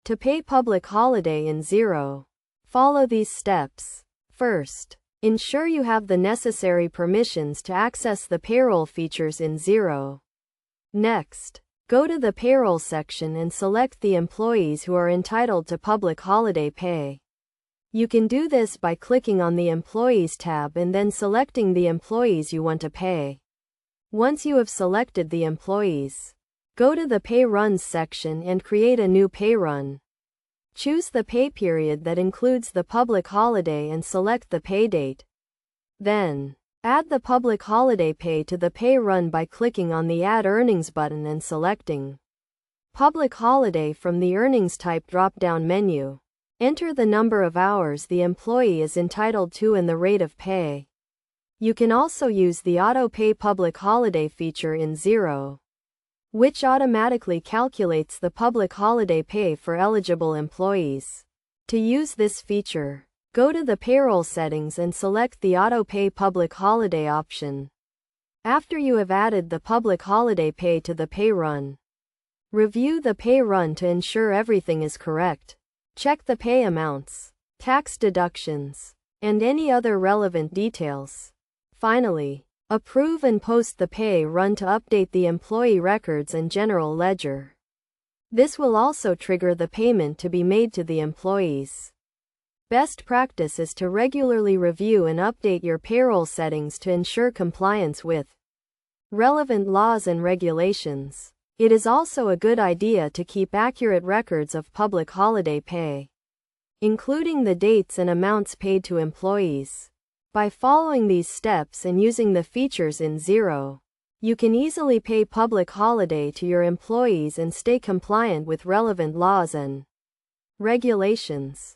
To pay public holiday in Xero, follow these steps. First, ensure you have the necessary permissions to access the payroll features in Xero. Next, go to the payroll section and select the employees who are entitled to public holiday pay. You can do this by clicking on the Employees tab and then selecting the employees you want to pay. Once you have selected the employees, go to the Pay Runs section and create a new pay run. Choose the pay period that includes the public holiday and select the pay date. Then, add the public holiday pay to the pay run by clicking on the Add Earnings button and selecting Public Holiday from the Earnings Type drop-down menu. Enter the number of hours the employee is entitled to and the rate of pay. You can also use the Auto Pay Public Holiday feature in Xero, which automatically calculates the public holiday pay for eligible employees. To use this feature, go to the payroll settings and select the Auto Pay Public Holiday option. After you have added the public holiday pay to the pay run, review the pay run to ensure everything is correct. Check the pay amounts, tax deductions, and any other relevant details. Finally, approve and post the pay run to update the employee records and general ledger. This will also trigger the payment to be made to the employees. Best practice is to regularly review and update your payroll settings to ensure compliance with relevant laws and regulations. It is also a good idea to keep accurate records of public holiday pay, including the dates and amounts paid to employees. By following these steps and using the features in Xero, you can easily pay public holiday to your employees and stay compliant with relevant laws and regulations.